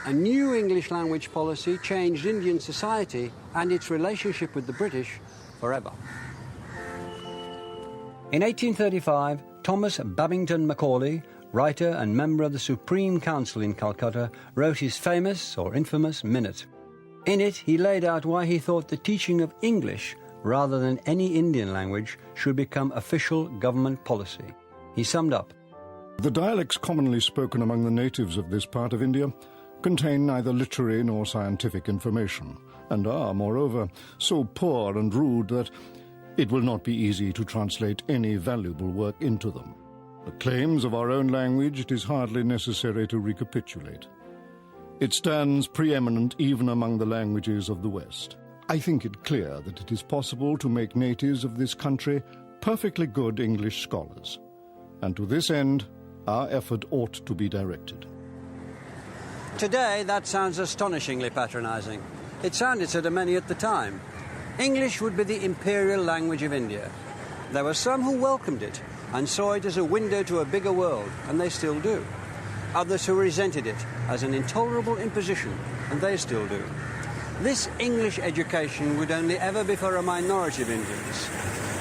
a new English language policy changed Indian society and its relationship with the British forever. In 1835, Thomas Babington Macaulay, writer and member of the Supreme Council in Calcutta, wrote his famous or infamous minute. In it, he laid out why he thought the teaching of English, rather than any Indian language, should become official government policy. He summed up, "The dialects commonly spoken among the natives of this part of India contain neither literary nor scientific information, and are, moreover, so poor and rude that it will not be easy to translate any valuable work into them. The claims of our own language it is hardly necessary to recapitulate. It stands preeminent even among the languages of the West. I think it clear that it is possible to make natives of this country perfectly good English scholars, and to this end our effort ought to be directed." Today, that sounds astonishingly patronising. It sounded so to many at the time. English would be the imperial language of India. There were some who welcomed it and saw it as a window to a bigger world, and they still do. Others who resented it as an intolerable imposition, and they still do. This English education would only ever be for a minority of Indians.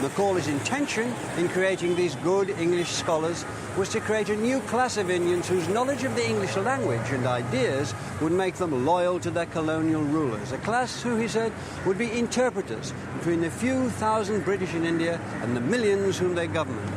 Macaulay's intention in creating these good English scholars was to create a new class of Indians whose knowledge of the English language and ideas would make them loyal to their colonial rulers, a class who, he said, would be interpreters between the few thousand British in India and the millions whom they governed.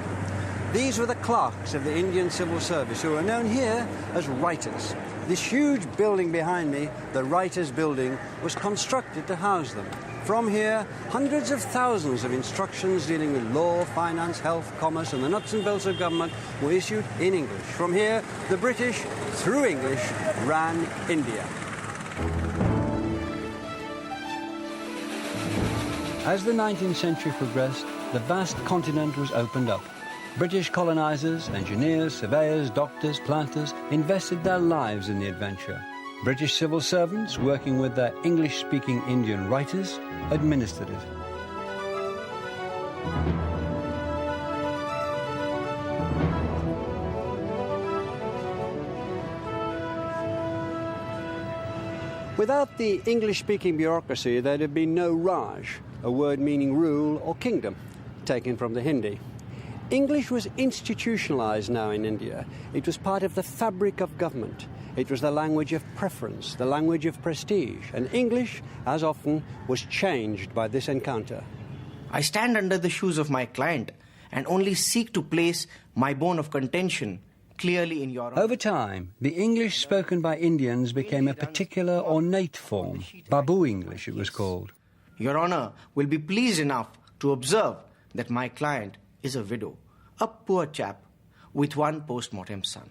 These were the clerks of the Indian civil service, who are known here as writers. This huge building behind me, the Writers' Building, was constructed to house them. From here, hundreds of thousands of instructions dealing with law, finance, health, commerce, and the nuts and bolts of government were issued in English. From here, the British, through English, ran India. As the 19th century progressed, the vast continent was opened up. British colonizers, engineers, surveyors, doctors, planters invested their lives in the adventure. British civil servants, working with their English-speaking Indian writers, administered it. Without the English-speaking bureaucracy, there'd have been no Raj, a word meaning rule or kingdom, taken from the Hindi. English was institutionalized now in India. It was part of the fabric of government. It was the language of preference, the language of prestige, and English, as often, was changed by this encounter. I stand under the shoes of my client and only seek to place my bone of contention clearly in your... Over time, the English spoken by Indians became a particular ornate form. Babu English, it was called. Your Honor will be pleased enough to observe that my client is a widow, a poor chap with one post-mortem son.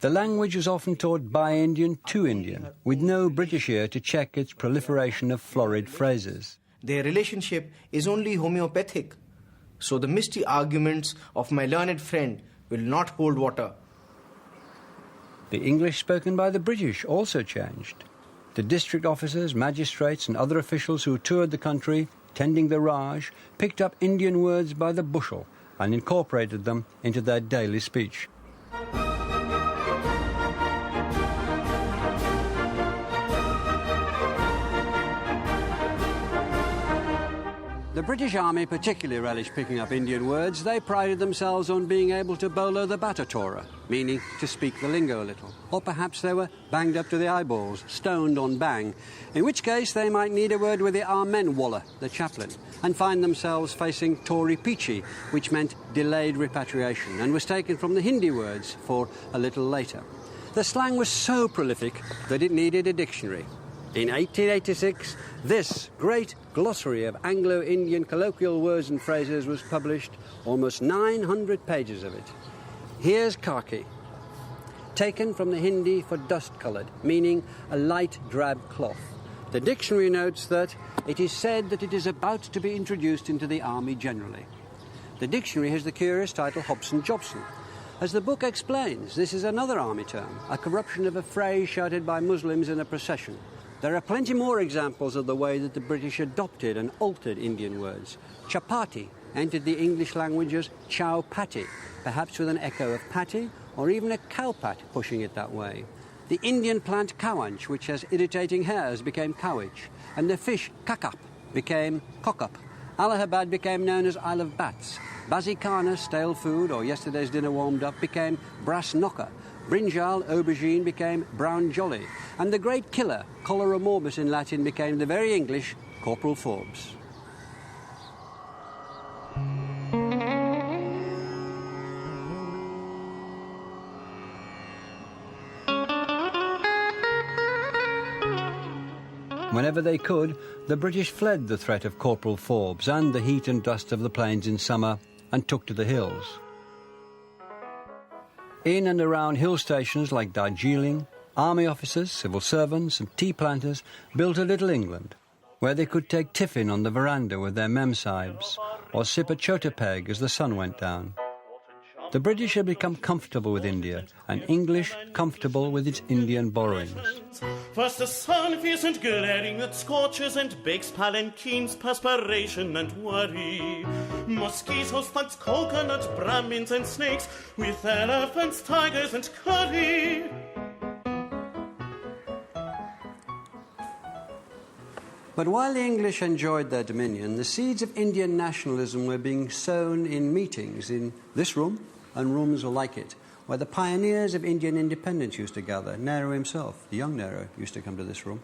The language was often taught by Indian to Indian, with no British ear to check its proliferation of florid phrases. Their relationship is only homeopathic, so the misty arguments of my learned friend will not hold water. The English spoken by the British also changed. The district officers, magistrates and other officials who toured the country, tending the Raj, picked up Indian words by the bushel and incorporated them into their daily speech. The British Army particularly relished picking up Indian words. They prided themselves on being able to bolo the Batatora, meaning to speak the lingo a little. Or perhaps they were banged up to the eyeballs, stoned on bang, in which case they might need a word with the Amen Wallah, the chaplain, and find themselves facing Tori Pichi, which meant delayed repatriation, and was taken from the Hindi words for a little later. The slang was so prolific that it needed a dictionary. In 1886, this great glossary of Anglo-Indian colloquial words and phrases was published, almost 900 pages of it. Here's khaki, taken from the Hindi for dust-coloured, meaning a light drab cloth. The dictionary notes that it is said that it is about to be introduced into the army generally. The dictionary has the curious title Hobson-Jobson. As the book explains, this is another army term, a corruption of a phrase shouted by Muslims in a procession. There are plenty more examples of the way that the British adopted and altered Indian words. Chapati entered the English language as chow patty, perhaps with an echo of patty or even a cowpat pushing it that way. The Indian plant cowanch, which has irritating hairs, became cowage, and the fish kakap became cock-up. Allahabad became known as Isle of Bats. Bazikana, stale food, or yesterday's dinner warmed up, became brass knocker. Brinjal, aubergine, became brown jolly. And the great killer, cholera morbus in Latin, became the very English Corporal Forbes. Whenever they could, the British fled the threat of Corporal Forbes and the heat and dust of the plains in summer and took to the hills. In and around hill stations like Darjeeling, army officers, civil servants and tea planters built a little England, where they could take tiffin on the veranda with their memsahibs or sip a chota peg as the sun went down. The British had become comfortable with India, and English comfortable with its Indian borrowings. First the sun fierce and glaring that scorches and bakes palanquins, perspiration and worry. Mosquitoes, thugs, coconut, Brahmins and snakes, with elephants, tigers and curry. But while the English enjoyed their dominion, the seeds of Indian nationalism were being sown in meetings in this room and rooms like it, where the pioneers of Indian independence used to gather. Nehru himself, the young Nehru, used to come to this room.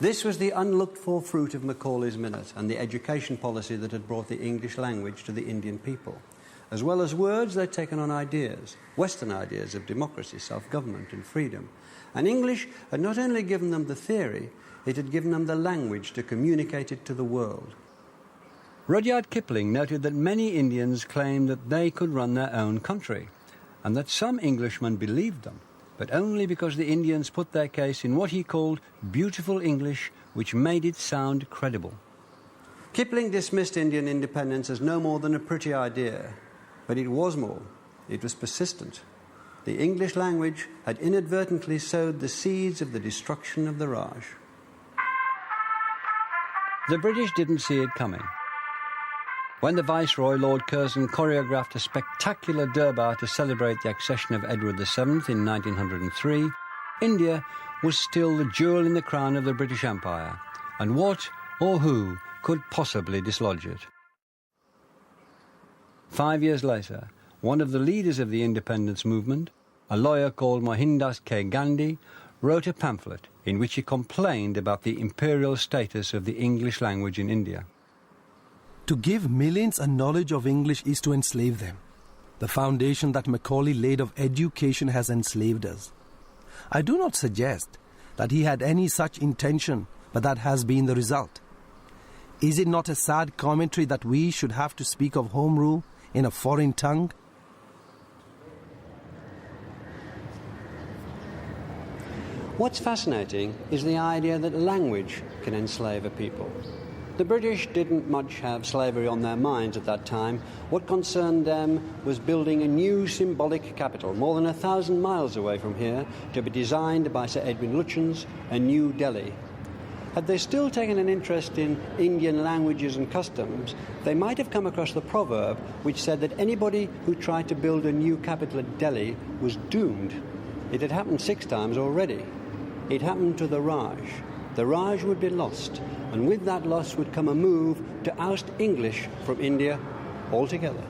This was the unlooked-for fruit of Macaulay's Minute and the education policy that had brought the English language to the Indian people. As well as words, they'd taken on ideas, Western ideas of democracy, self-government and freedom. And English had not only given them the theory, it had given them the language to communicate it to the world. Rudyard Kipling noted that many Indians claimed that they could run their own country, and that some Englishmen believed them, but only because the Indians put their case in what he called beautiful English, which made it sound credible. Kipling dismissed Indian independence as no more than a pretty idea, but it was more. It was persistent. The English language had inadvertently sowed the seeds of the destruction of the Raj. The British didn't see it coming. When the Viceroy, Lord Curzon, choreographed a spectacular Durbar to celebrate the accession of Edward VII in 1903, India was still the jewel in the crown of the British Empire, and what or who could possibly dislodge it? 5 years later, one of the leaders of the independence movement, a lawyer called Mohandas K. Gandhi, wrote a pamphlet in which he complained about the imperial status of the English language in India. To give millions a knowledge of English is to enslave them. The foundation that Macaulay laid of education has enslaved us. I do not suggest that he had any such intention, but that has been the result. Is it not a sad commentary that we should have to speak of home rule in a foreign tongue? What's fascinating is the idea that language can enslave a people. The British didn't much have slavery on their minds at that time. What concerned them was building a new symbolic capital, more than 1,000 miles away from here, to be designed by Sir Edwin Lutyens, a New Delhi. Had they still taken an interest in Indian languages and customs, they might have come across the proverb which said that anybody who tried to build a new capital at Delhi was doomed. It had happened 6 times already. It happened to the Raj. The Raj would be lost, and with that loss would come a move to oust English from India altogether.